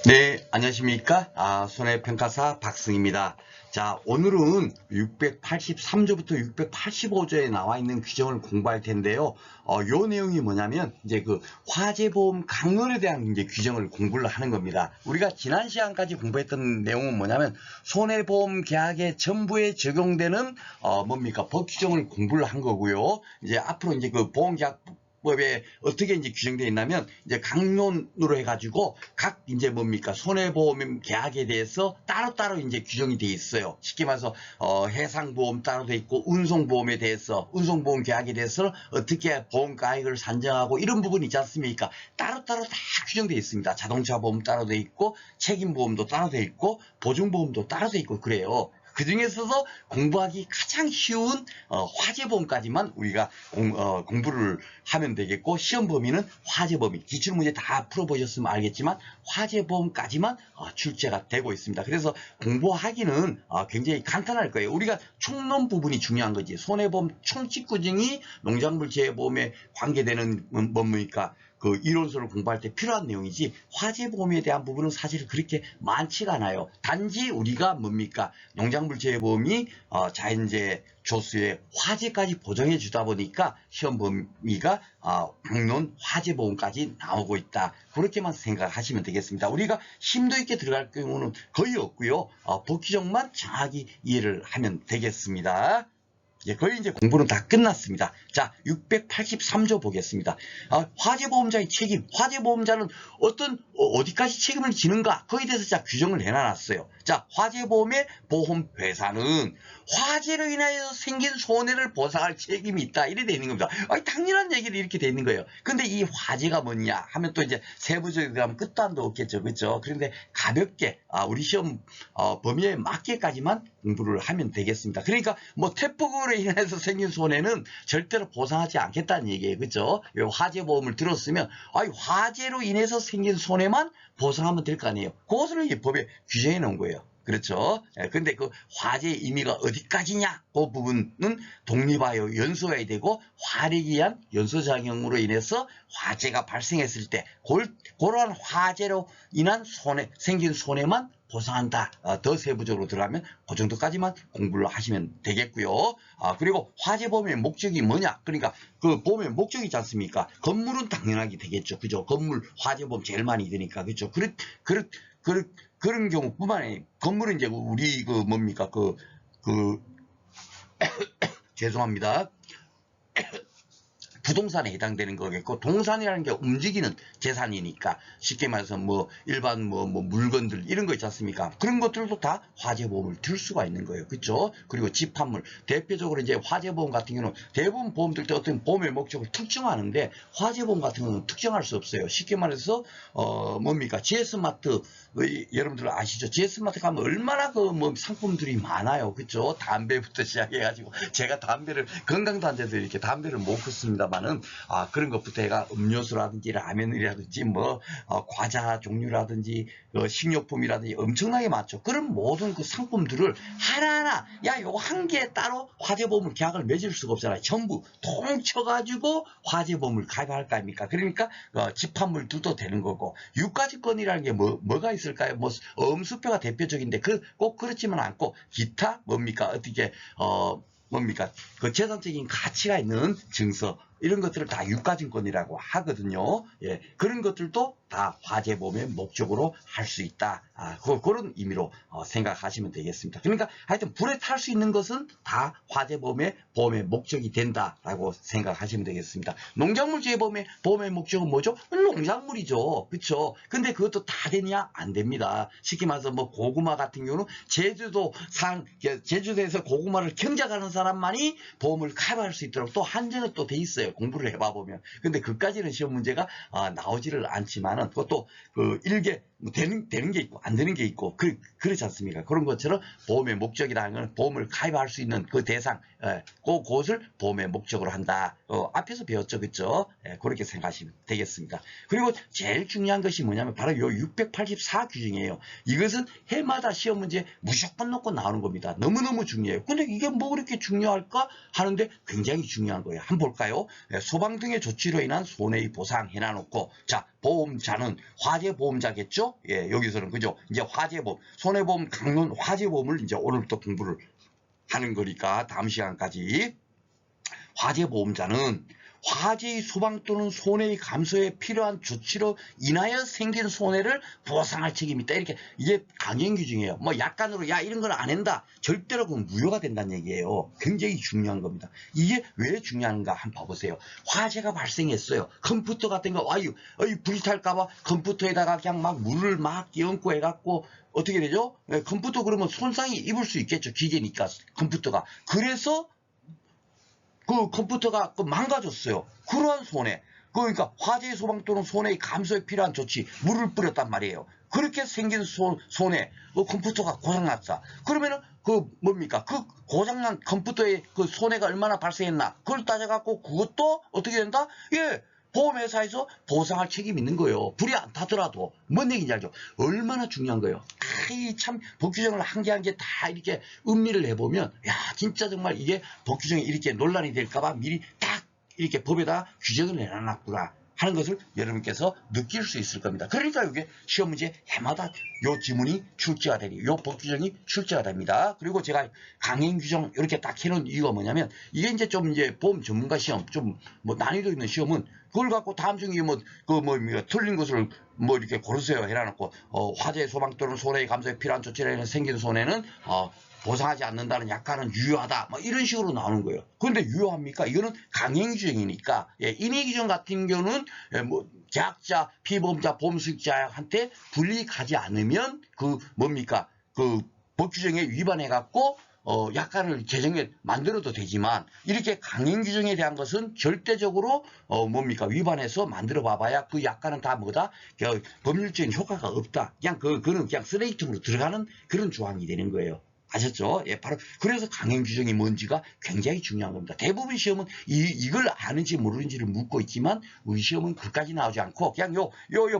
네, 안녕하십니까? 손해평가사 박승입니다. 자, 오늘은 683조부터 685조에 나와 있는 규정을 공부할 텐데요. 요 내용이 뭐냐면, 이제 그 화재보험 강론에 대한 이제 규정을 공부를 하는 겁니다. 우리가 지난 시간까지 공부했던 내용은 뭐냐면, 손해보험 계약의 전부에 적용되는, 뭡니까? 법 규정을 공부를 한 거고요. 이제 앞으로 이제 그 보험계약 법에 어떻게 이제 규정되어 있냐면 이제 강론으로 해가지고 각 이제 뭡니까 손해보험 계약에 대해서 따로따로 이제 규정이 되어 있어요. 쉽게 말해서 해상보험 따로 되어 있고 운송보험에 대해서 운송보험 계약에 대해서 어떻게 보험가액을 산정하고 이런 부분이 있지 않습니까? 따로따로 다 규정되어 있습니다. 자동차보험 따로 되어 있고 책임보험도 따로 되어 있고 보증보험도 따로 되어 있고 그래요. 그 중에서도 공부하기 가장 쉬운 화재보험까지만 우리가 공부를 하면 되겠고 시험 범위는 화재범위 기출문제 다 풀어보셨으면 알겠지만 화재보험까지만 출제가 되고 있습니다. 그래서 공부하기는 굉장히 간단할 거예요. 우리가 총론 부분이 중요한 거지. 손해보험 총칙구증이 농작물 재해보험에 관계되는 뭡니까? 그 이론서를 공부할 때 필요한 내용이지 화재보험에 대한 부분은 사실 그렇게 많지가 않아요. 단지 우리가 뭡니까 농작물 재해보험이 자연재해 조수의 화재까지 보정해 주다 보니까 시험 범위가 강론 화재보험까지 나오고 있다. 그렇게만 생각하시면 되겠습니다. 우리가 심도 있게 들어갈 경우는 거의 없고요. 법 규정만 정확히 이해를 하면 되겠습니다. 거의 이제 공부는 다 끝났습니다. 자, 683조 보겠습니다. 화재보험자의 책임. 화재보험자는 어디까지 책임을 지는가? 거기에 대해서 자, 규정을 해놔놨어요. 자, 화재보험의 보험회사는 화재로 인하여 생긴 손해를 보상할 책임이 있다. 이래 돼 있는 겁니다. 당연한 얘기를 이렇게 돼 있는 거예요. 근데 이 화재가 뭐냐? 하면 또 이제 세부적으로 가면 끝도 한도 없겠죠. 그렇죠? 그런데 가볍게, 우리 시험, 범위에 맞게까지만 공부를 하면 되겠습니다. 그러니까 뭐 태풍으로 인해서 생긴 손해는 절대로 보상하지 않겠다는 얘기예요. 그렇죠? 화재보험을 들었으면 화재로 인해서 생긴 손해만 보상하면 될 거 아니에요. 그것을 이 법에 규정해 놓은 거예요. 그렇죠? 근데 그 화재의 의미가 어디까지냐? 그 부분은 독립하여 연소해야 되고 화력에 의한 연소작용으로 인해서 화재가 발생했을 때 그러한 화재로 인한 생긴 손해만 보상한다. 더 세부적으로 들어가면 그 정도까지만 공부를 하시면 되겠고요. 그리고 화재보험의 목적이 뭐냐? 그러니까 그 보험의 목적이 있지 않습니까? 건물은 당연하게 되겠죠. 그죠? 건물 화재보험 제일 많이 드니까. 그죠? 그런 경우뿐만 아니라 건물은 이제 우리 그 뭡니까? 죄송합니다. 부동산에 해당되는 거겠고 동산이라는 게 움직이는 재산이니까 쉽게 말해서 뭐 일반 뭐 물건들 이런 거 있지 않습니까? 그런 것들도 다 화재보험을 들 수가 있는 거예요. 그렇죠? 그리고 집합물 대표적으로 이제 화재보험 같은 경우는 대부분 보험들 때 어떤 보험의 목적을 특정하는데 화재보험 같은 경우는 특정할 수 없어요. 쉽게 말해서 뭡니까? GS마트 여러분들 아시죠? GS마트 가면 얼마나 그 뭐 상품들이 많아요. 그렇죠? 담배부터 시작해가지고 제가 건강도 안 돼서 이렇게 담배를 못 끊습니다만은 그런 것부터 해가 음료수라든지 라면이라든지 뭐 과자 종류라든지 식료품이라든지 엄청나게 많죠. 그런 모든 그 상품들을 하나하나 요거 한 개 따로 화재보험을 계약을 맺을 수가 없잖아요. 전부 통쳐가지고 화재보험을 가입할 거 아닙니까? 그러니까 집합물들도 되는 거고 유가지권이라는 게 뭐가 있을까요? 뭐 엄수표가 대표적인데 꼭 그렇지만 않고 기타 뭡니까? 어떻게 뭡니까? 그 재산적인 가치가 있는 증서 이런 것들을 다 유가증권이라고 하거든요. 그런 것들도 다 화재보험의 목적으로 할 수 있다. 그런 의미로 생각하시면 되겠습니다. 그러니까 하여튼 불에 탈 수 있는 것은 다 화재보험의 목적이 된다라고 생각하시면 되겠습니다. 농작물 재해보험의 목적은 뭐죠? 농작물이죠. 그렇죠? 근데 그것도 다 되냐? 안 됩니다. 쉽게 말해서 뭐 고구마 같은 경우는 제주도에서 고구마를 경작하는 사람만이 보험을 가입할 수 있도록 또 한정은 또 돼 있어요. 공부를 해봐 보면. 근데 그까지는 시험 문제가 나오지를 않지만은 그것도 일개 되는 게 있고 안 되는 게 있고 그렇지 않습니까? 그런 것처럼 보험의 목적이라는 건 보험을 가입할 수 있는 그 대상 그것을 보험의 목적으로 한다. 앞에서 배웠죠. 그렇죠? 그렇게 생각하시면 되겠습니다. 그리고 제일 중요한 것이 뭐냐면 바로 요 684 규정이에요. 이것은 해마다 시험 문제 무조건 놓고 나오는 겁니다. 너무너무 중요해요. 근데 이게 뭐 그렇게 중요할까 하는데 굉장히 중요한 거예요. 한번 볼까요? 소방 등의 조치로 인한 손해의 보상 해놔놓고 자 보험자는 화재 보험자겠죠? 예, 여기서는 그죠? 이제 화재보험, 손해보험 강론 화재보험을 이제 오늘부터 공부를 하는 거니까 다음 시간까지. 화재보험자는 화재의 소방 또는 손해의 감소에 필요한 조치로 인하여 생긴 손해를 보상할 책임이 있다. 이렇게 이게 강행 규정이에요. 뭐 약간으로 야 이런 건 안 한다. 절대로 그건 무효가 된다는 얘기예요. 굉장히 중요한 겁니다. 이게 왜 중요한가 한번 봐보세요. 화재가 발생했어요. 컴퓨터 같은 거 와유 불이 탈까봐 컴퓨터에다가 그냥 막 물을 막 얹고 해갖고 어떻게 되죠? 컴퓨터 그러면 손상이 입을 수 있겠죠. 기계니까 컴퓨터가. 그래서 그 컴퓨터가 망가졌어요. 그러한 손해. 그러니까 화재 소방 또는 손해의 감소에 필요한 조치, 물을 뿌렸단 말이에요. 그렇게 생긴 손해, 컴퓨터가 고장났다. 그러면은 그 뭡니까? 그 고장난 컴퓨터의 그 손해가 얼마나 발생했나? 그걸 따져갖고 그것도 어떻게 된다? 예. 보험회사에서 보상할 책임이 있는 거예요. 불이 안 타더라도. 뭔 얘기인지 알죠? 얼마나 중요한 거예요. 참 법 규정을 한 개 한 개 다 이렇게 음미를 해보면 야 진짜 정말 이게 법 규정이 이렇게 논란이 될까봐 미리 딱 이렇게 법에다 규정을 해놨구나 하는 것을 여러분께서 느낄 수 있을 겁니다. 그러니까 이게 시험 문제 해마다 요 지문이 출제가 되니 요 법 규정이 출제가 됩니다. 그리고 제가 강행 규정 이렇게 딱 해놓은 이유가 뭐냐면 이게 이제 좀 이제 보험 전문가 시험 좀 뭐 난이도 있는 시험은 그걸 갖고 다음 중에 틀린 것을 이렇게 고르세요 해놔놓고 화재 소방 또는 손해의 감소에 필요한 조치로 생긴 손해는 보상하지 않는다는 약간은 유효하다. 이런 식으로 나오는 거예요. 그런데 유효합니까? 이거는 강행 규정이니까. 예, 인위 규정 같은 경우는 계약자, 피보험자, 보험수익자한테 불이익하지 않으면 그 법 규정에 위반해갖고 약간을 개정에 만들어도 되지만 이렇게 강행 규정에 대한 것은 절대적으로 위반해서 만들어 봐봐야 그 약간은 다 뭐다? 법률적인 효과가 없다. 그는 그냥 쓰레기통으로 들어가는 그런 조항이 되는 거예요. 아셨죠? 예, 바로 그래서 강행 규정이 뭔지가 굉장히 중요한 겁니다. 대부분 시험은 이걸 아는지 모르는지를 묻고 있지만 우리 시험은 그까지 나오지 않고 그냥 요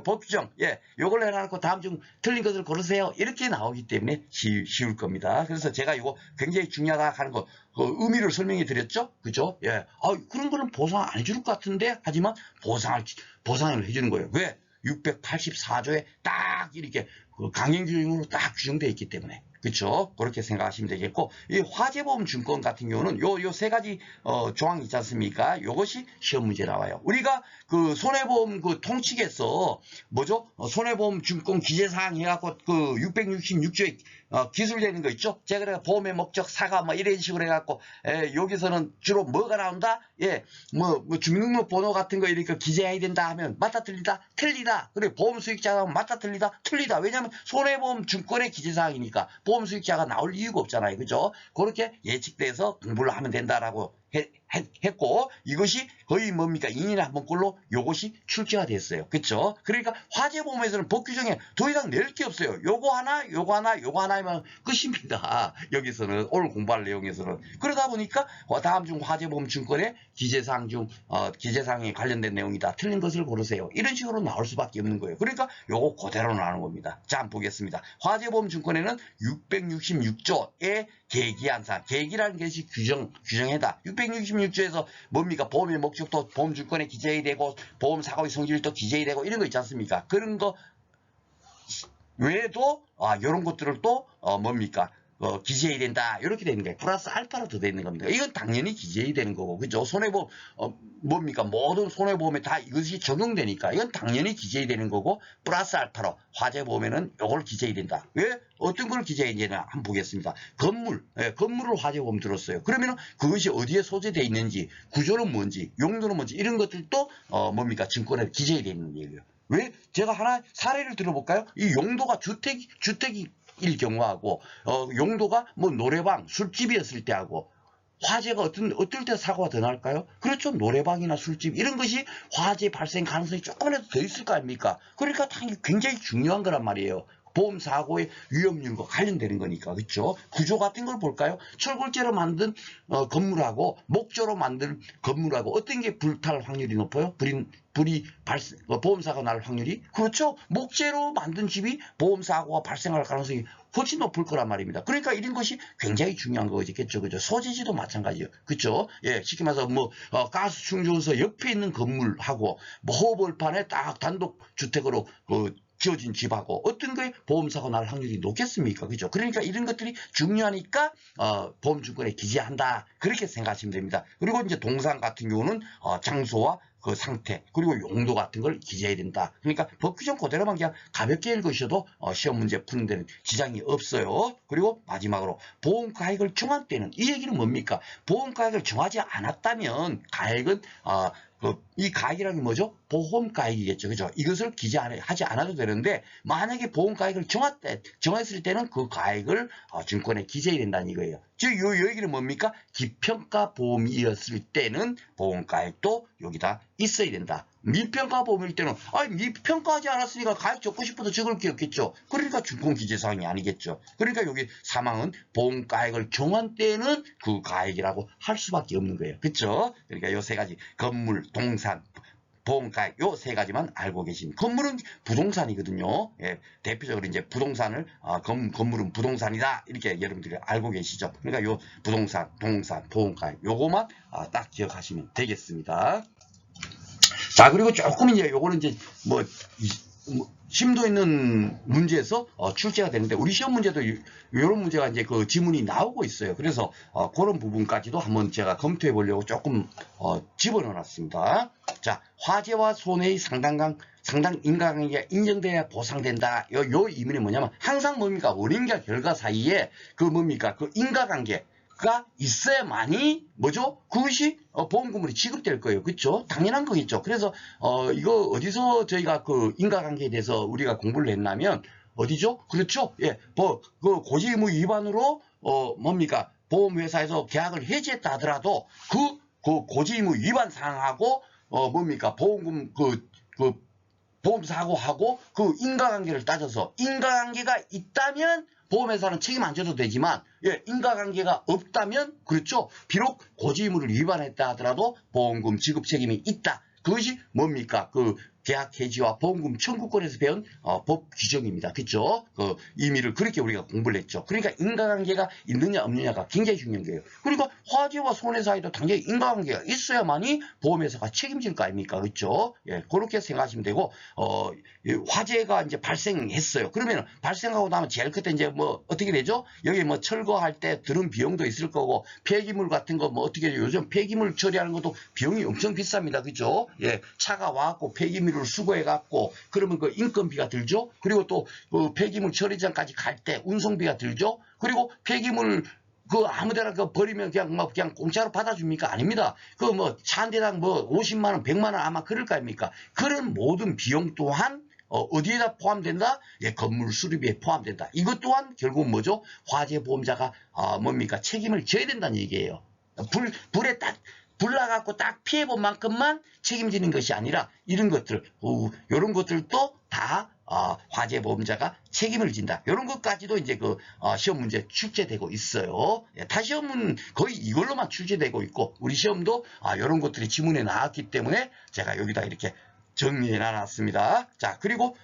법 규정, 예, 요걸 해놔놓고 다음 중 틀린 것을 고르세요. 이렇게 나오기 때문에 쉬울 겁니다. 그래서 제가 이거 굉장히 중요하다 하는 거 의미를 설명해 드렸죠? 그죠? 예, 그런 거는 보상 안 해줄 것 같은데 하지만 보상을 해주는 거예요. 왜? 684조에 딱 이렇게 강행 규정으로 딱 규정되어 있기 때문에. 그렇죠? 그렇게 생각하시면 되겠고, 이 화재보험 증권 같은 경우는 요 세 가지 조항이 있지 않습니까? 요것이 시험 문제 나와요. 우리가 그 손해보험 그 통칙에서 뭐죠? 손해보험 증권 기재사항 해갖고 그 666조에 기술되는 거 있죠? 제가 그래 보험의 목적 사과 이런 식으로 해갖고 여기서는 주로 뭐가 나온다? 예, 주민등록번호 같은 거 이렇게 기재해야 된다 하면 맞다 틀리다 틀리다. 그래 보험 수익자가 맞다 틀리다 틀리다. 왜냐하면 손해보험 증권의 기재사항이니까 보험 수익자가 나올 이유가 없잖아요. 그죠? 그렇게 예측돼서 공부를 하면 된다라고 했고 이것이 거의 2년에 한 번꼴로 요것이 출제가 됐어요. 그렇죠? 그러니까 화재보험에서는 법 규정에 더 이상 낼 게 없어요. 요거 하나 하면 끝입니다. 여기서는 오늘 공부할 내용에서는. 그러다 보니까 다음 중 화재보험 증권의 기재사항 중 기재사항에 관련된 내용이다. 틀린 것을 고르세요. 이런 식으로 나올 수밖에 없는 거예요. 그러니까 요거 그대로 나오는 겁니다. 자, 한번 보겠습니다. 화재보험 증권에는 666조의 계기한상, 계기라는 것이 규정해다. 666조에서 보험의 목적도 보험증권에 기재해야 되고 보험사고의 성질도 기재해야 되고 이런 거 있지 않습니까? 그런 거 외에도 이런 것들을 또 기재해야 된다. 이렇게 되는 거예요. 플러스 알파로 더 되는 겁니다. 이건 당연히 기재해야 되는 거고, 그죠? 손해보험, 모든 손해보험에 다 이것이 적용되니까 이건 당연히 기재해야 되는 거고, 플러스 알파로 화재보험에는 이걸 기재해야 된다. 왜? 어떤 걸 기재해야 되나 한번 보겠습니다. 건물을 화재보험 들었어요. 그러면 그것이 어디에 소재되어 있는지, 구조는 뭔지, 용도는 뭔지 이런 것들도 증권에 기재해야 되는 얘기예요. 왜? 제가 하나 사례를 들어볼까요? 이 용도가 주택이 일 경우하고 용도가 노래방, 술집이었을 때하고 화재가 어떨 때 사고가 더 날까요? 그렇죠. 노래방이나 술집 이런 것이 화재 발생 가능성이 조금이라도 더 있을 거 아닙니까? 그러니까 굉장히 중요한 거란 말이에요. 보험사고의 위험률과 관련되는 거니까. 그렇죠? 구조 같은 걸 볼까요? 철골재로 만든 건물하고 목조로 만든 건물하고 어떤 게 불탈 확률이 높아요? 불이 발생, 보험사고 날 확률이? 그렇죠. 목재로 만든 집이 보험사고가 발생할 가능성이 훨씬 높을 거란 말입니다. 그러니까 이런 것이 굉장히 중요한 거겠죠. 그죠? 소재지도 마찬가지예요. 그렇죠? 예, 쉽게 말해서 가스 충전소 옆에 있는 건물하고 호벌판에 딱 단독 주택으로 지어진 집하고 어떤 거에 보험사고 날 확률이 높겠습니까? 그죠? 그러니까 이런 것들이 중요하니까 보험증권에 기재한다. 그렇게 생각하시면 됩니다. 그리고 이제 동상 같은 경우는 장소와 그 상태 그리고 용도 같은 걸 기재해야 된다. 그러니까 법 규정 그대로만 그냥 가볍게 읽으셔도 시험 문제 푸는 데는 지장이 없어요. 그리고 마지막으로 보험가액을 정할 때는 이 얘기는 뭡니까? 보험가액을 정하지 않았다면 가액은 이 가액이라는 게 뭐죠? 보험가액이겠죠. 그죠? 이것을 기재하지 않아도 되는데 만약에 보험가액을 정했을 때는 그 가액을 증권에 기재해야 된다는 이거예요. 즉, 이 얘기는 뭡니까? 기평가 보험이었을 때는 보험가액도 여기다 있어야 된다. 미평가 보험일 때는 미평가하지 않았으니까 가액 적고 싶어도 적을 게 없겠죠. 그러니까 증권 기재사항이 아니겠죠. 그러니까 여기 사망은 보험가액을 정한 때는 그 가액이라고 할 수밖에 없는 거예요. 그렇죠? 그러니까 요 세 가지 건물, 동산, 보험가액 요 세 가지만 알고 계신. 건물은 부동산이거든요. 예, 대표적으로 이제 부동산을 건물은 부동산이다 이렇게 여러분들이 알고 계시죠. 그러니까 요 부동산, 동산, 보험가액 요거만 딱 기억하시면 되겠습니다. 자, 그리고 조금 이제 요거는 이제 심도 있는 문제에서 출제가 되는데 우리 시험 문제도 이런 문제가 이제 그 지문이 나오고 있어요. 그래서 그런 부분까지도 한번 제가 검토해 보려고 조금 집어넣어 놨습니다. 자, 화재와 손해의 상당 인과관계가 인정돼야 보상된다. 요 의미는 뭐냐면 항상 뭡니까? 원인과 결과 사이에 그 뭡니까? 그 인과관계 가 있어야만이 뭐죠? 그것이 보험금으로 지급될 거예요. 그렇죠? 당연한 거겠죠. 그래서 이거 어디서 저희가 그 인과관계에 대해서 우리가 공부를 했냐면 어디죠? 그렇죠? 예, 그 고지의무 위반으로 뭡니까? 보험회사에서 계약을 해지했다 하더라도 그 고지의무 위반 사항하고 뭡니까? 보험금 보험사고하고 그 인과관계를 따져서 인과관계가 있다면 보험회사는 책임 안 져도 되지만 인과관계가 없다면 그렇죠. 비록 고지의무를 위반했다 하더라도 보험금 지급 책임이 있다. 그것이 뭡니까? 그 계약 해지와 보험금 청구권에서 배운 법 규정입니다. 그렇죠? 그 의미를 그렇게 우리가 공부를 했죠. 그러니까 인과관계가 있느냐 없느냐가 굉장히 중요한 거예요. 그러니까 화재와 손해 사이도 당연히 인과관계가 있어야만이 보험회사가 책임질 거 아닙니까? 그렇죠? 예, 그렇게 생각하시면 되고 화재가 이제 발생했어요. 그러면 발생하고 나면 제일 끝에 이제 어떻게 되죠? 여기 철거할 때 드는 비용도 있을 거고 폐기물 같은 거 어떻게 해요? 요즘 폐기물 처리하는 것도 비용이 엄청 비쌉니다. 그렇죠? 예, 차가 와갖고 폐기물을 수거해갖고 그러면 그 인건비가 들죠. 그리고 또 그 폐기물 처리장까지 갈 때 운송비가 들죠. 그리고 폐기물 아무데나 버리면 그냥 공짜로 받아줍니까? 아닙니다. 차 한 대당 50만 원, 100만 원 아마 그럴 거 아닙니까? 그런 모든 비용 또한 어디에다 포함된다? 예, 건물 수리비에 포함된다. 이것 또한 결국 뭐죠? 화재 보험자가 뭡니까? 책임을 져야 된다는 얘기예요. 불에 딱 불 나갖고 딱 피해본 만큼만 책임지는 것이 아니라 이런 것들, 이런 것들도 다 화재 보험자가 책임을 진다. 이런 것까지도 이제 시험 문제 출제되고 있어요. 예, 타 시험은 거의 이걸로만 출제되고 있고 우리 시험도 이런 것들이 지문에 나왔기 때문에 제가 여기다 이렇게 정리해 놨습니다. 자, 그리고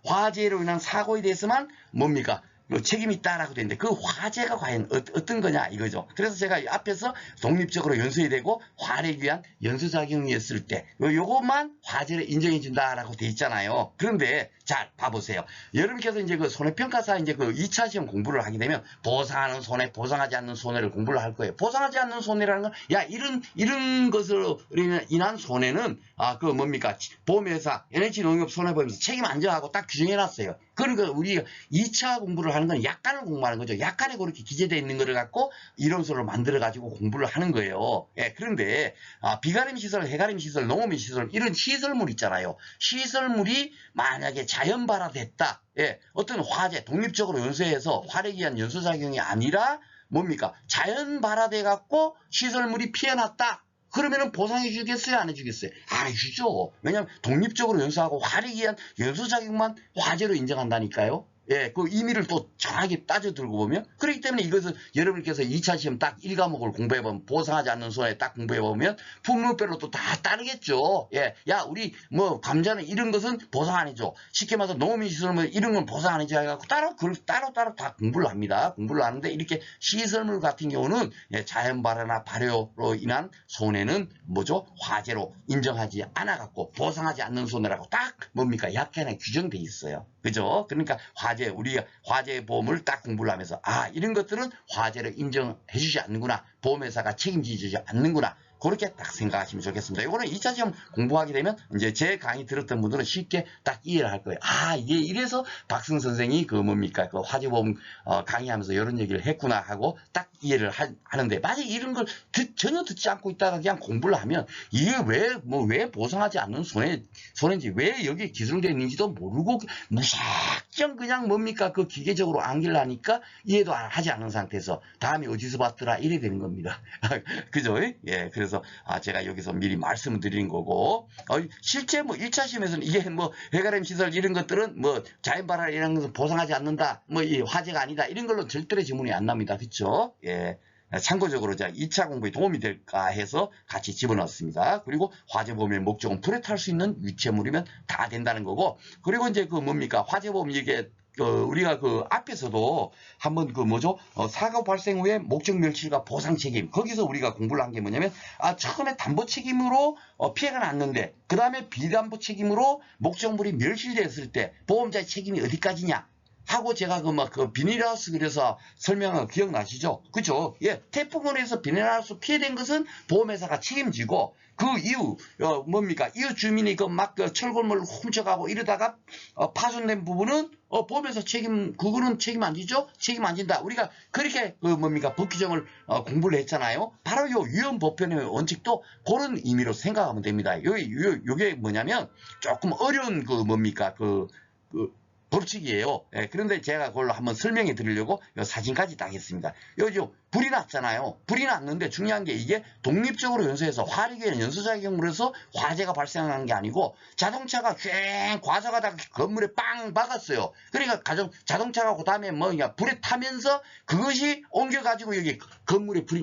화재로 인한 사고에 대해서만 뭡니까? 책임이 있다라고 되는데 그 화재가 과연 어떤 거냐 이거죠. 그래서 제가 앞에서 독립적으로 연수해야 되고 활액에 의한 연수작용이었을 때 요것만 화재를 인정해 준다라고 돼 있잖아요. 그런데 잘 봐보세요. 여러분께서 이제 그 손해평가사 이제 그 2차 시험 공부를 하게 되면 보상하는 손해, 보상하지 않는 손해를 공부를 할 거예요. 보상하지 않는 손해라는 건 이런 것으로 인한 손해는 뭡니까? 보험회사, NH농협 손해보험에서 책임 안 져하고 딱 규정해 놨어요. 그러니까 우리 2차 공부를 하는 건 약관을 공부하는 거죠. 약관에 그렇게 기재되어 있는 거를 갖고 이론서를 만들어 가지고 공부를 하는 거예요. 예, 그런데 비가림 시설, 해가림 시설, 농업인 시설 이런 시설물 있잖아요. 시설물이 만약에 자연 발화됐다. 예, 어떤 화재 독립적으로 연수해서 활액에 의한 연수작용이 아니라 뭡니까? 자연 발화돼 갖고 시설물이 피어났다. 그러면은 보상해 주겠어요? 안 해주겠어요? 안 해주죠. 왜냐하면 독립적으로 연수하고 화력이 위한 연수 자격만 화재로 인정한다니까요. 예, 그 의미를 또 정확하게 따져 들고 보면, 그렇기 때문에 이것을 여러분께서 2차 시험 딱 1과목을 공부해보면, 보상하지 않는 손해 딱 공부해보면, 품목별로 또 다 따르겠죠. 예, 야, 우리 뭐, 감자는 이런 것은 보상 안 해줘. 쉽게 말해서 농업인 시설물 이런 건 보상 안 해줘. 해갖고 따로 다 공부를 합니다. 공부를 하는데, 이렇게 시설물 같은 경우는, 예, 자연 발화나 발효로 인한 손해는 뭐죠? 화재로 인정하지 않아갖고, 보상하지 않는 손해라고 딱 뭡니까? 약간의 규정돼 있어요. 그죠? 그러니까 우리가 화재 보험을 딱 공부를 하면서, 아, 이런 것들은 화재를 인정해 주지 않는구나. 보험회사가 책임지지 않는구나. 그렇게 딱 생각하시면 좋겠습니다. 이거는 2차 시험 공부하게 되면 이제 제 강의 들었던 분들은 쉽게 딱 이해를 할 거예요. 아, 이게 이래서 박승 선생이 그 뭡니까? 그 화재보험 강의하면서 이런 얘기를 했구나 하고 딱 이해를 하는데, 만약 이런 걸 전혀 듣지 않고 있다가 그냥 공부를 하면, 이게 왜 보상하지 않는 손해인지, 왜 여기 기술되어 있는지도 모르고 무작정 그냥 뭡니까? 그 기계적으로 암기를 하니까 이해도 하지 않은 상태에서 다음에 어디서 봤더라 이래 되는 겁니다. 그죠? 예, 그래서 제가 여기서 미리 말씀을 드리는 거고, 실제 뭐 1차 시험에서는 이게 뭐 해가림 시설 이런 것들은 뭐 자연 발화 이런 것은 보상하지 않는다, 뭐 이 화재가 아니다, 이런 걸로 절대로 지문이 안 납니다. 그렇죠? 예. 참고적으로 제가 2차 공부에 도움이 될까 해서 같이 집어넣었습니다. 그리고 화재보험의 목적은 불에 탈 수 있는 유체물이면 다 된다는 거고, 그리고 이제 그 뭡니까? 화재보험 이게 우리가 그 앞에서도 한번 그 뭐죠? 사고 발생 후에 목적 멸실과 보상 책임, 거기서 우리가 공부를 한 게 뭐냐면, 처음에 담보 책임으로 피해가 났는데, 그 다음에 비담보 책임으로 목적물이 멸실됐을 때 보험자의 책임이 어디까지냐 하고, 제가 그 비닐하우스 그래서 설명한 거 기억나시죠? 그죠? 예, 태풍으로 해서 비닐하우스 피해된 것은 보험회사가 책임지고, 그 이후 뭡니까? 이웃 주민이 그 철골물을 훔쳐가고 이러다가 파손된 부분은 보험회사 그거는 책임 안 지죠? 책임 안 진다. 우리가 그렇게 법 규정을 공부를 했잖아요. 바로 요 위험 보편의 원칙도 그런 의미로 생각하면 됩니다. 요게 뭐냐면 조금 어려운 법칙이에요. 예, 그런데 제가 그걸로 한번 설명해 드리려고 사진까지 딱 했습니다. 요즘 불이 났잖아요. 불이 났는데 중요한 게, 이게 독립적으로 연수해서 화력에는 연수작용으로 화재가 발생한 게 아니고, 자동차가 쫙 과속하다가 건물에 빵 박았어요. 그러니까 자동차가 그 다음에 불에 타면서 그것이 옮겨가지고 여기 건물에 불이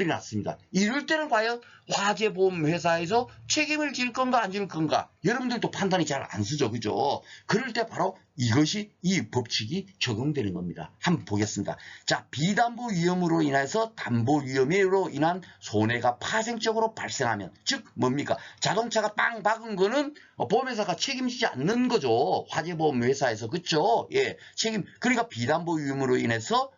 났습니다. 이럴 때는 과연 화재보험회사에서 책임을 질 건가 안 질 건가, 여러분들도 판단이 잘 안 쓰죠. 그죠? 그럴 때 바로 이 법칙이 적용되는 겁니다. 한번 보겠습니다. 자, 비담보 위험으로 인해서 담보 위험으로 인한 손해가 파생적으로 발생하면, 즉 뭡니까? 자동차가 빵 박은 거는 보험회사가 책임지지 않는 거죠. 화재보험회사에서. 그쵸? 예, 그러니까 비담보 위험으로 인해서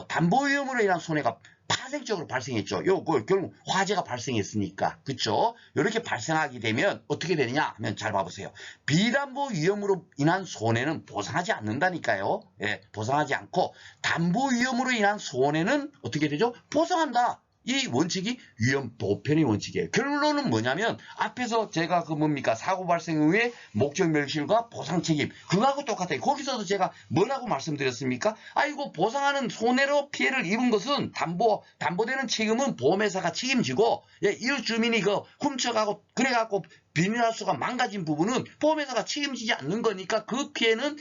담보 위험으로 인한 손해가 파생적으로 발생했죠. 결국 화재가 발생했으니까. 그쵸? 이렇게 발생하게 되면 어떻게 되느냐 하면, 잘 봐보세요. 비담보 위험으로 인한 손해는 보상하지 않는다니까요. 예, 보상하지 않고, 담보 위험으로 인한 손해는 어떻게 되죠? 보상한다. 이 원칙이 위험 보편의 원칙이에요. 결론은 뭐냐면, 앞에서 제가 사고 발생 후에 목적 멸실과 보상 책임, 그거하고 똑같아요. 거기서도 제가 뭐라고 말씀드렸습니까? 이거 보상하는 손해로 피해를 입은 것은 담보되는 책임은 보험회사가 책임지고, 예, 이웃 주민이 훔쳐가고 그래갖고 비닐하우스가 망가진 부분은 보험회사가 책임지지 않는 거니까 그 피해는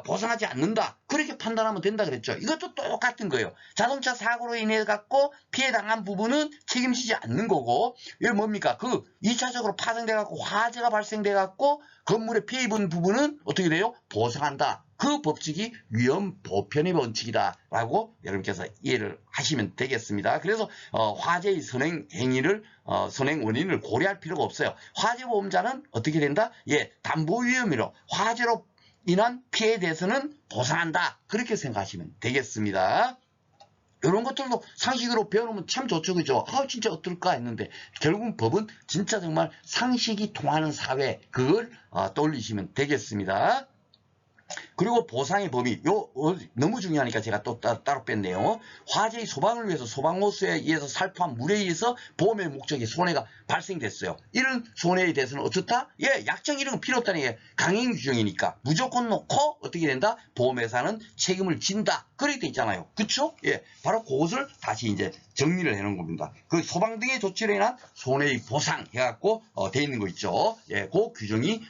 보상하지 않는다. 그렇게 판단하면 된다 그랬죠. 이것도 똑같은 거예요. 자동차 사고로 인해 갖고 피해 당한 부분은 책임지지 않는 거고, 이게 2차적으로 파생돼 갖고 화재가 발생돼 갖고 건물에 피해 입은 부분은 어떻게 돼요? 보상한다. 그 법칙이 위험 보편의 원칙이다라고 여러분께서 이해를 하시면 되겠습니다. 그래서 화재의 선행 원인을 고려할 필요가 없어요. 화재보험자는 어떻게 된다? 예, 담보 위험으로 화재로 인한 피해에 대해서는 보상한다. 그렇게 생각하시면 되겠습니다. 이런 것들도 상식으로 배워놓으면 참 좋죠. 그죠? 진짜 어떨까 했는데, 결국 법은 진짜 정말 상식이 통하는 사회, 그걸 떠올리시면 되겠습니다. 그리고 보상의 범위, 너무 중요하니까 제가 또 따로 뺐네요. 화재의 소방을 위해서 소방호수에 의해서 살포한 물에 의해서 보험의 목적이 손해가 발생됐어요. 이런 손해에 대해서는 어떻다? 약정 이런 거 필요 없다는 게 강행 규정이니까 무조건 놓고 어떻게 된다? 보험회사는 책임을 진다. 그렇게 돼 있잖아요. 그쵸? 바로 그것을 다시 이제 정리를 해놓은 겁니다. 그 소방 등의 조치로 인한 손해의 보상 해갖고 돼 있는 거 있죠. 그 규정이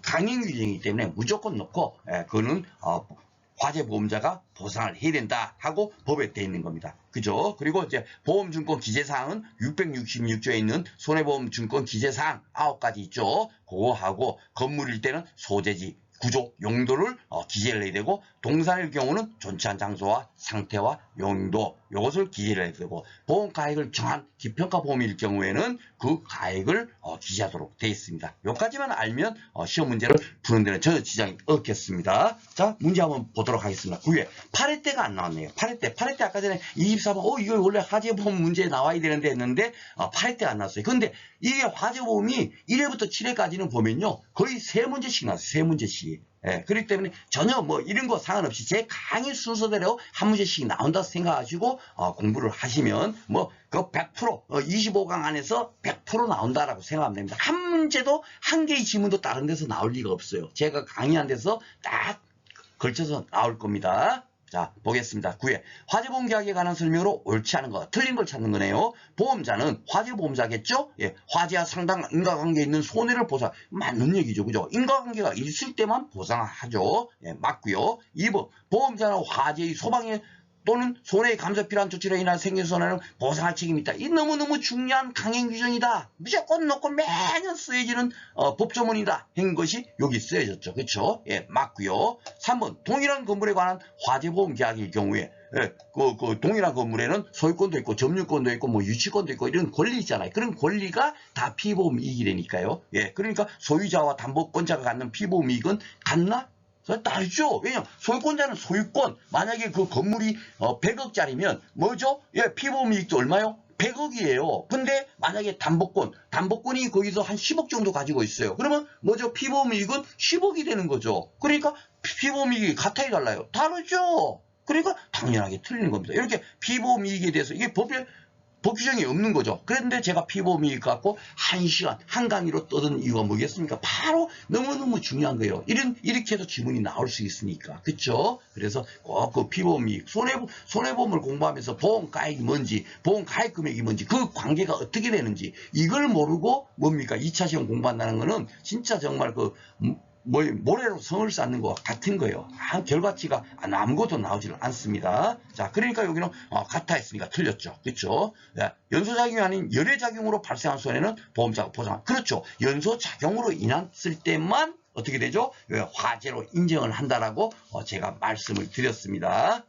강행 규정이기 때문에 무조건 놓고 그거는 화재보험자가 보상을 해야 된다 하고 법에 돼 있는 겁니다. 그죠? 그리고 이제 보험증권 기재사항은 666조에 있는 손해보험증권 기재사항 9가지 있죠. 그거 하고 건물일 때는 소재지, 구조, 용도를 기재를 해야 되고 동산일 경우는 존재한 장소와 상태와 용도 이것을 기재를 해야 되고 보험 가액을 정한 기평가 보험일 경우에는 그 가액을 기재하도록 되어 있습니다. 여기까지만 알면 시험 문제를 푸는 데는 전혀 지장이 없겠습니다. 자, 문제 한번 보도록 하겠습니다. 9회 8회 때가 안 나왔네요. 8회 때 아까 전에 24번 이거 원래 화재보험 문제에 나와야 되는데 했는데 8회 때가 안 나왔어요. 근데 이게 화재보험이 1회부터 7회까지는 보면요 거의 3문제씩 나왔어요. 3문제씩. 그렇기 때문에 전혀 뭐 이런 거 상관없이 제 강의 순서대로 한 문제씩 나온다 생각하시고 공부를 하시면 뭐 그 100% 25강 안에서 100% 나온다라고 생각하면 됩니다. 한 문제도 한 개의 지문도 다른 데서 나올 리가 없어요. 제가 강의한 데서 딱 걸쳐서 나올 겁니다. 자, 보겠습니다. 9회 화재보험 계약에 관한 설명으로 옳지 않은 거, 틀린 걸 찾는 거네요. 보험자는 화재보험자겠죠? 화재와 상당 인과관계에 있는 손해를 보상, 맞는 얘기죠. 그죠? 인과관계가 있을 때만 보상하죠. 맞고요. 2번 보험자는 화재의 소방에 또는 손해의 감소 필요한 조치로 인한 생긴 손해는 보상할 책임이 있다. 이 너무너무 중요한 강행 규정이다. 무조건 놓고 매년 쓰여지는 법조문이다. 한 것이 여기 쓰여졌죠. 그렇죠? 맞고요. 3번 동일한 건물에 관한 화재보험 계약일 경우에 그 동일한 건물에는 소유권도 있고 점유권도 있고 뭐 유치권도 있고 이런 권리 있잖아요. 그런 권리가 다 피보험 이익이 되니까요. 그러니까 소유자와 담보권자가 갖는 피보험 이익은 같나? 다르죠. 왜냐면 소유권자는 소유권, 만약에 그 건물이 100억짜리면 뭐죠? 피보험 이익도 얼마요? 100억이에요. 근데 만약에 담보권이 거기서 한 10억 정도 가지고 있어요. 그러면 뭐죠? 피보험 이익은 10억이 되는 거죠. 그러니까 피보험 이익이 같아야 달라요. 다르죠. 그러니까 당연하게 틀리는 겁니다. 이렇게 피보험 이익에 대해서 이게 법 규정이 없는 거죠. 그런데 제가 피보험 이익 갖고 1시간, 한 강의로 떠든 이유가 뭐겠습니까? 바로 너무너무 중요한 거예요. 이렇게 해도 지문이 나올 수 있으니까. 그쵸? 그래서 꼭 그 피보험 이익, 손해보험을 공부하면서 보험 가액이 뭔지, 보험 가액 금액이 뭔지, 그 관계가 어떻게 되는지, 이걸 모르고 뭡니까? 2차 시험 공부한다는 거는 진짜 정말 모래로 성을 쌓는 것 같은 거예요. 결과치가 아무것도 나오지를 않습니다. 자, 그러니까 여기는 같아 했으니까 틀렸죠. 그렇죠? 연소작용이 아닌 열애작용으로 발생한 손해는 보험자가 보상. 그렇죠. 연소작용으로 인했을 때만 어떻게 되죠? 화재로 인정을 한다라고 제가 말씀을 드렸습니다.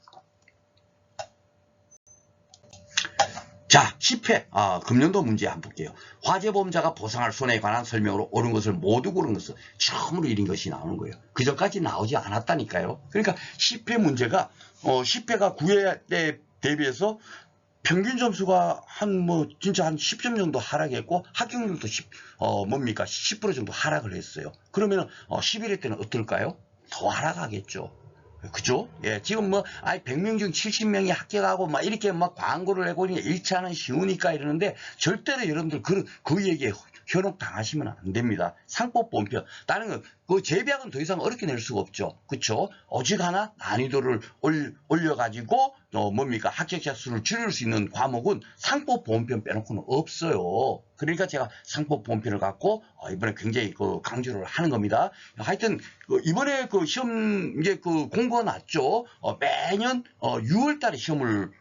자, 10회 금년도 문제 한번 볼게요. 화재보험자가 보상할 손해에 관한 설명으로 옳은 것을 모두 고른 것은 처음으로 이런 것이 나오는 거예요. 그전까지 나오지 않았다니까요. 그러니까 10회 문제가 10회가 9회 때 대비해서 평균 점수가 진짜 한 10점 정도 하락했고 합격률도 10% 정도 하락을 했어요. 그러면 11회 때는 어떨까요? 더 하락하겠죠. 그죠? 지금 100명 중 70명이 합격하고 이렇게 광고를 내고 1차는 쉬우니까 이러는데 절대로 여러분들 그 얘기에 현혹 당하시면 안 됩니다. 상법보험편. 다른 건 그 재비학은 더 이상 어렵게 낼 수가 없죠. 그쵸? 오직 하나 난이도를 올려가지고 합격자 수를 줄일 수 있는 과목은 상법보험편 빼놓고는 없어요. 그러니까 제가 상법보험편을 갖고 이번에 굉장히 강조를 하는 겁니다. 하여튼 이번에 시험 이제 공고가 났죠. 매년 6월달에 시험을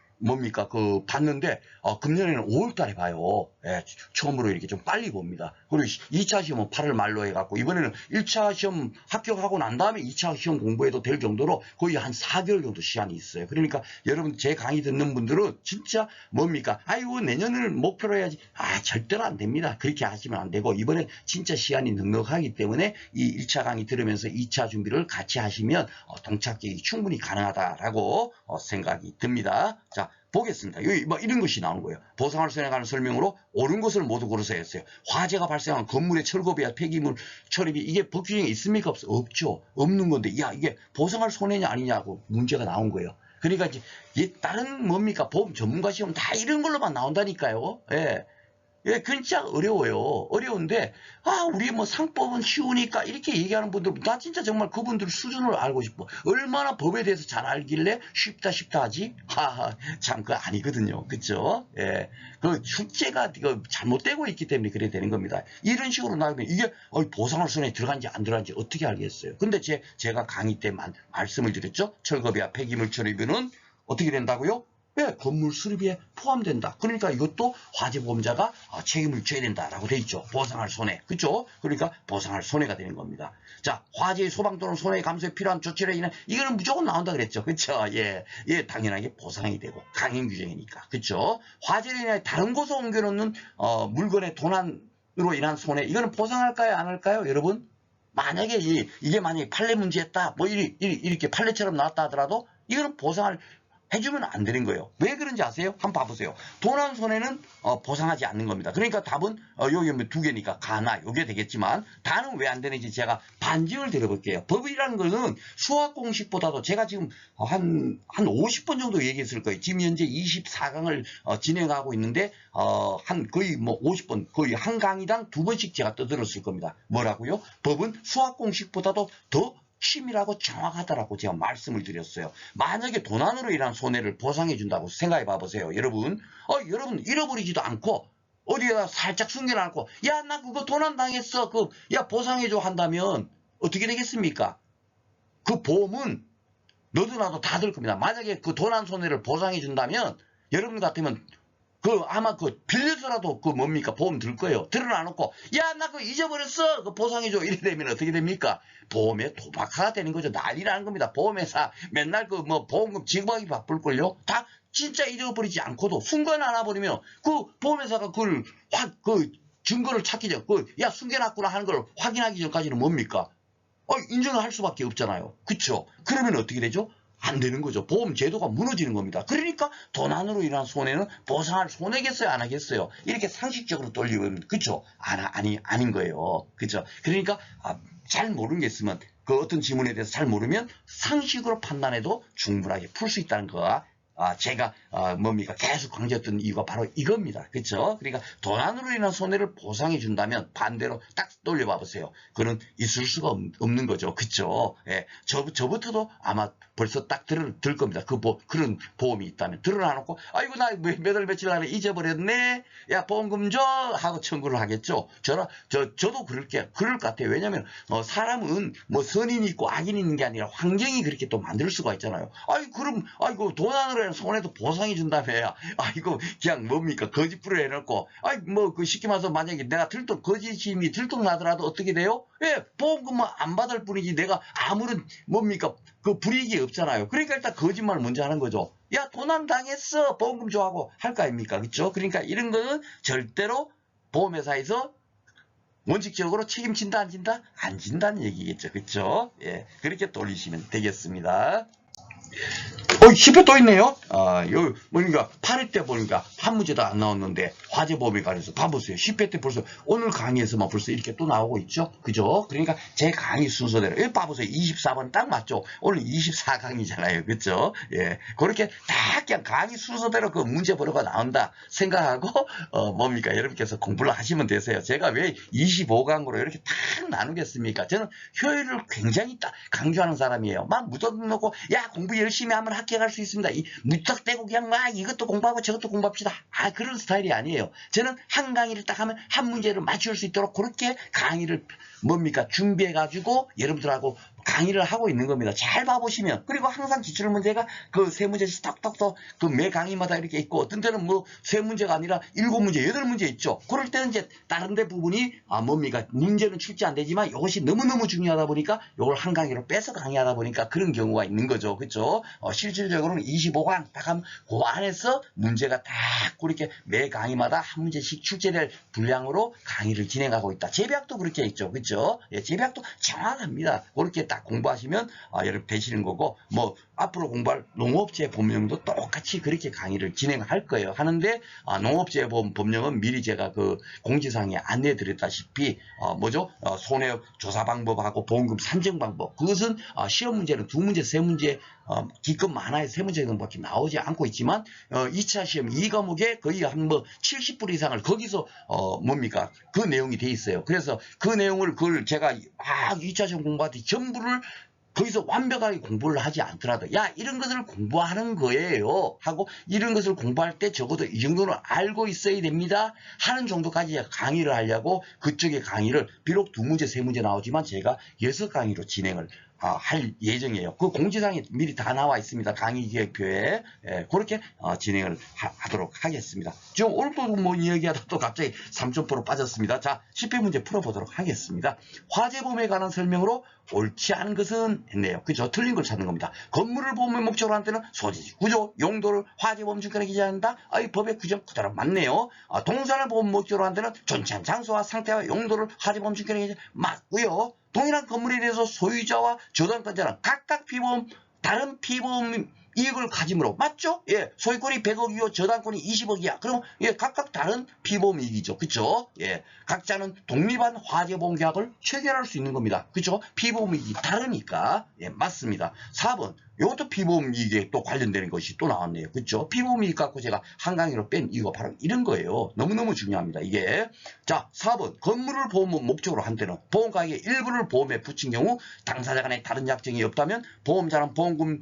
봤는데 금년에는 5월달에 봐요. 처음으로 이렇게 좀 빨리 봅니다. 그리고 2차 시험은 8월 말로 해갖고 이번에는 1차 시험 합격하고 난 다음에 2차 시험 공부해도 될 정도로 거의 한 4개월 정도 시간이 있어요. 그러니까 여러분 제 강의 듣는 분들은 진짜 아이고 내년을 목표로 해야지. 절대로 안 됩니다. 그렇게 하시면 안 되고 이번에 진짜 시간이 넉넉하기 때문에 이 1차 강의 들으면서 2차 준비를 같이 하시면 동착객이 충분히 가능하다라고 생각이 듭니다. 자, 보겠습니다. 여기 뭐 이런 것이 나오는 거예요. 보상할 손해에 관한 설명으로 옳은 것을 모두 고르서 했어요. 화재가 발생한 건물의 철거비와 폐기물 처리비 이게 법 규정에 있습니까? 없죠. 없는 건데 야 이게 보상할 손해냐 아니냐고 문제가 나온 거예요. 그러니까 이제 다른 뭡니까 보험 전문가 시험 다 이런 걸로만 나온다니까요. 예. 예, 진짜 어려워요. 어려운데, 우리 뭐 상법은 쉬우니까 이렇게 얘기하는 분들, 나 진짜 정말 그분들 수준을 알고 싶어. 얼마나 법에 대해서 잘 알길래 쉽다 하지? 참, 그거 아니거든요. 그쵸? 예. 그 숙제가 잘못되고 있기 때문에 그래 되는 겁니다. 이런 식으로 나오면 이게, 보상할 손에 들어간지 안 들어간지 어떻게 알겠어요? 근데 제가 강의 때 말씀을 드렸죠? 철거비와 폐기물 처리비는 어떻게 된다고요? 예, 건물 수리비에 포함된다. 그러니까 이것도 화재보험자가 책임을 져야 된다라고 돼 있죠. 보상할 손해. 그렇죠? 그러니까 보상할 손해가 되는 겁니다. 자, 화재의 소방 또는 손해 감소에 필요한 조치로 인해 이거는 무조건 나온다 그랬죠. 그렇죠? 예, 당연하게 보상이 되고 강행 규정이니까. 그렇죠? 화재로 인해 다른 곳에 옮겨놓는 물건의 도난으로 인한 손해 이거는 보상할까요? 안 할까요? 여러분? 만약에 이게 만약에 판례 문제였다. 뭐 이렇게 판례처럼 나왔다 하더라도 이거는 보상을 해주면 안 되는 거예요. 왜 그런지 아세요? 한번 봐보세요. 도난 손해는 보상하지 않는 겁니다. 그러니까 답은 여기 두 개니까 가나 요게 되겠지만 다는 왜 안 되는지 제가 반증을 드려볼게요. 법이라는 것은 수학 공식보다도 제가 지금 한 50번 정도 얘기했을 거예요. 지금 현재 24강을 진행하고 있는데 거의 뭐 50번 거의 한 강의당 2번씩 제가 떠들었을 겁니다. 뭐라고요? 법은 수학 공식보다도 더 치밀하고 정확하다라고 제가 말씀을 드렸어요. 만약에 도난으로 인한 손해를 보상해 준다고 생각해 봐보세요. 여러분 잃어버리지도 않고 어디에다 살짝 숨겨놓고 야 나 그거 도난 당했어 야 보상해줘 한다면 어떻게 되겠습니까? 그 보험은 너도 나도 다 들 겁니다. 만약에 그 도난 손해를 보상해 준다면 여러분 같으면 아마 빌려서라도 뭡니까? 보험 들 거예요. 들어놔놓고, 야, 나 그거 잊어버렸어! 보상해줘. 이래 되면 어떻게 됩니까? 보험에 도박화가 되는 거죠. 난리라는 겁니다. 보험회사 맨날 보험금 지급하기 바쁠걸요? 다 진짜 잊어버리지 않고도 순간 알아버리면 보험회사가 증거를 찾기 전, 야, 숨겨놨구나 하는 걸 확인하기 전까지는 뭡니까? 인정을 할 수밖에 없잖아요. 그쵸? 그러면 어떻게 되죠? 안 되는 거죠. 보험 제도가 무너지는 겁니다. 그러니까 도난으로 인한 손해는 보상할 손해겠어요? 안 하겠어요? 이렇게 상식적으로 돌리면 그쵸? 아닌 거예요. 그쵸? 그러니까 잘 모르는 게 있으면 그 어떤 지문에 대해서 잘 모르면 상식으로 판단해도 충분하게 풀 수 있다는 거 제가 계속 강조했던 이유가 바로 이겁니다. 그렇죠? 그러니까 도난으로 인한 손해를 보상해 준다면 반대로 딱 돌려봐 보세요. 그는 있을 수가 없는 거죠. 그렇죠? 예. 저부터도 아마 벌써 딱 들 겁니다. 그런 보험이 있다면 드러나놓고 아이고 나 몇 월 며칠 안에 잊어버렸네. 야 보험금 줘 하고 청구를 하겠죠. 저도 그럴 것 같아요. 왜냐하면 사람은 선인이 있고 악인이 있는 게 아니라 환경이 그렇게 또 만들 수가 있잖아요. 아이고 도난으로 인한 손해도 보상해 준다며요. 아이고 그냥 뭡니까 거짓부를 해놓고 쉽게 말해서 만약에 내가 거짓임이 들통나더라도 어떻게 돼요? 예, 보험금만 안 받을 뿐이지 내가 아무런 불이익이 없잖아요. 그러니까 일단 거짓말을 먼저 하는 거죠. 야 도난 당했어 보험금 줘 하고 할 거 아닙니까? 그렇죠? 그러니까 이런 거는 절대로 보험회사에서 원칙적으로 책임진다 안 진다? 안 진다는 얘기겠죠. 그렇죠? 예, 그렇게 돌리시면 되겠습니다. 10회 또 있네요. 여기 보니까 8회 때 보니까 한 문제도 안 나왔는데 화재보험에 관해서 봐보세요. 10회 때 벌써 오늘 강의에서만 벌써 이렇게 또 나오고 있죠. 그죠? 그러니까 제 강의 순서대로 여기 봐보세요. 24번 딱 맞죠? 오늘 24강이잖아요. 그죠? 예, 그렇게 딱 그냥 강의 순서대로 그 문제 번호가 나온다 생각하고 여러분께서 공부를 하시면 되세요. 제가 왜 25강으로 이렇게 딱 나누겠습니까? 저는 효율을 굉장히 딱 강조하는 사람이에요. 막 묻어놓고 야 공부 열심히 하면 합격할 수 있습니다. 무턱대고 그냥 이것도 공부하고 저것도 공부합시다. 그런 스타일이 아니에요. 저는 한 강의를 딱 하면 한 문제를 맞출 수 있도록 그렇게 강의를 준비해가지고 여러분들하고 강의를 하고 있는 겁니다. 잘 봐보시면. 그리고 항상 기출문제가 그 세 문제씩 탁탁탁 매 강의마다 이렇게 있고 어떤 때는 세 문제가 아니라 7문제, 8문제 있죠. 그럴 때는 이제 다른 데 부분이 문제는 출제 안 되지만 이것이 너무너무 중요하다 보니까 이걸 한 강의로 빼서 강의하다 보니까 그런 경우가 있는 거죠. 그렇죠? 실질적으로는 25강 딱 하면 그 안에서 문제가 다 그렇게 매 강의마다 한 문제씩 출제될 분량으로 강의를 진행하고 있다. 재배학도 그렇게 있죠. 그렇죠? 예, 재배학도 정확합니다. 그렇게 딱 공부하시면 여러분 되시는 거고, 뭐 앞으로 공부할 농업재 법령도 똑같이 그렇게 강의를 진행할 거예요. 하는데 농업재 법령은 미리 제가 그 공지사항에 안내해 드렸다시피 뭐죠? 손해 조사 방법하고 보험금 산정 방법, 그것은 시험 문제는 2문제, 3문제 기껏 많아야 3문제 정도밖에 나오지 않고 있지만 2차 시험 2과목에 거의 한 뭐 70분 이상을 거기서 뭡니까? 그 내용이 돼 있어요. 그래서 그 내용을 그걸 제가 2차 시험 공부할 때 전부를 거기서 완벽하게 공부를 하지 않더라도 야 이런 것을 공부하는 거예요 하고 이런 것을 공부할 때 적어도 이 정도는 알고 있어야 됩니다 하는 정도까지 강의를 하려고 그쪽의 강의를 비록 2문제 3문제 나오지만 제가 6강의로 진행을 할 예정이에요. 그 공지사항에 미리 다 나와 있습니다. 강의 기획표에 그렇게 진행을 하도록 하겠습니다. 지금 오늘도 뭐 이야기하다 또 갑자기 3점포로 빠졌습니다. 자, 10회 문제 풀어보도록 하겠습니다. 화재보험에 관한 설명으로 옳지 않은 것은 했네요. 그죠? 틀린 걸 찾는 겁니다. 건물을 보험의 목적으로 한 때는 소재지, 구조, 용도를 화재보험 증권에 기재한다. 이 법의 규정 그대로 맞네요. 동산을 보험 목적으로 한 때는 존재한 장소와 상태와 용도를 화재보험 증권에 기재 맞고요. 동일한 건물에 대해서 소유자와 저당권자는 각각 피보험, 다른 피보험 이익을 가짐으로 맞죠? 예, 소유권이 100억이요, 저당권이 20억이야. 그럼 예, 각각 다른 피보험 이익이죠, 그렇죠? 예, 각자는 독립한 화재보험 계약을 체결할 수 있는 겁니다, 그렇죠? 피보험 이익이 다르니까 예, 맞습니다. 4번. 이것도 피보험 이익에 또 관련되는 것이 또 나왔네요. 그렇죠? 피보험 이익 갖고 제가 한 강의로 뺀 이거 바로 이런 거예요. 너무너무 중요합니다. 이게. 자, 4번. 건물을 보험 목적으로 한 때는 보험가액의 일부를 보험에 붙인 경우 당사자 간에 다른 약정이 없다면 보험자는 보험금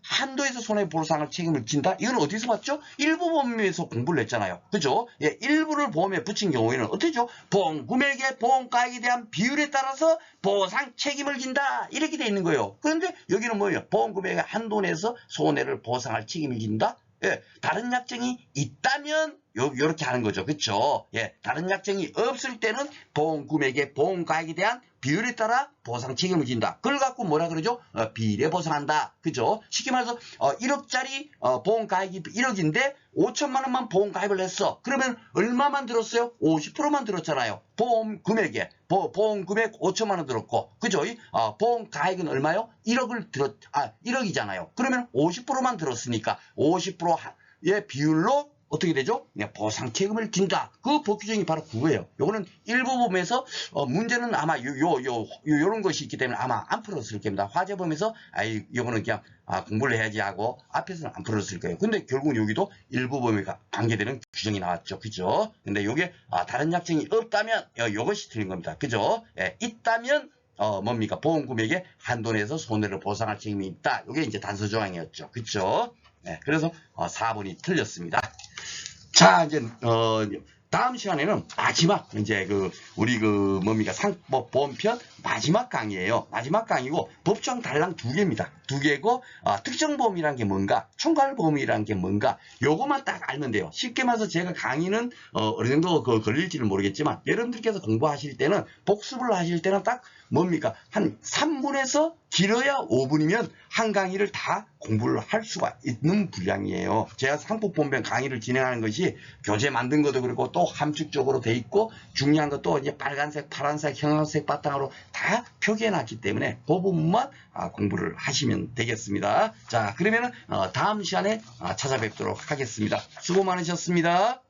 한도에서 손해보상을 책임을 진다? 이건 어디서 봤죠? 일부 보험에서 공부를 했잖아요. 그죠? 예, 일부를 보험에 붙인 경우에는 어떻게죠? 보험 금액의 보험가액에 대한 비율에 따라서 보상 책임을 진다. 이렇게 돼 있는 거예요. 그런데 여기는 뭐예요? 보험 금액의 한도 내에서 손해를 보상할 책임을 진다? 예, 다른 약정이 있다면 요렇게 하는 거죠. 그쵸? 예, 다른 약정이 없을 때는 보험 금액의 보험가액에 대한 비율에 따라 보상 책임을 진다. 그걸 갖고 뭐라 그러죠? 비례 보상한다. 그죠? 쉽게 말해서 1억짜리 보험가액이 1억인데 5천만 원만 보험가입을 했어. 그러면 얼마만 들었어요? 50%만 들었잖아요. 보험 금액에 보험 금액 5천만 원 들었고, 그죠? 보험가액은 얼마요? 1억이잖아요. 그러면 50%만 들었으니까 50%의 비율로 어떻게 되죠? 보상 책임을 진다. 그 법 규정이 바로 그거예요. 요거는 일부 보험에서 문제는 아마 요런 것이 있기 때문에 아마 안 풀었을 겁니다. 화재보험에서 요거는 그냥 공부를 해야지 하고 앞에서는 안 풀었을 거예요. 근데 결국은 여기도 일부 보험에 관계되는 규정이 나왔죠. 그죠? 근데 요게 다른 약정이 없다면 요것이 틀린 겁니다. 그죠? 예, 있다면 뭡니까? 보험 금액의 한도 내에서 손해를 보상할 책임이 있다. 요게 이제 단서 조항이었죠. 그죠? 네, 그래서 4번이 틀렸습니다. 자, 이제 다음 시간에는 마지막 이제 우리 뭡니까? 상법 보험편 마지막 강의예요. 마지막 강의고 법정 달랑 2개입니다. 2개고 특정보험이란 게 뭔가, 총괄보험이란 게 뭔가, 요거만 딱 알면 돼요. 쉽게 말해서 제가 강의는 어느 정도 걸릴지는 모르겠지만 여러분들께서 공부하실 때는, 복습을 하실 때는 딱 뭡니까? 한 3분에서 길어야 5분이면 한 강의를 다 공부를 할 수가 있는 분량이에요. 제가 상법보험편 강의를 진행하는 것이 교재 만든 것도 그렇고 또 함축적으로 돼 있고 중요한 것도 이제 빨간색, 파란색, 형광색 바탕으로 다 표기해 놨기 때문에 그 부분만 공부를 하시면 되겠습니다. 자, 그러면은 다음 시간에 찾아뵙도록 하겠습니다. 수고 많으셨습니다.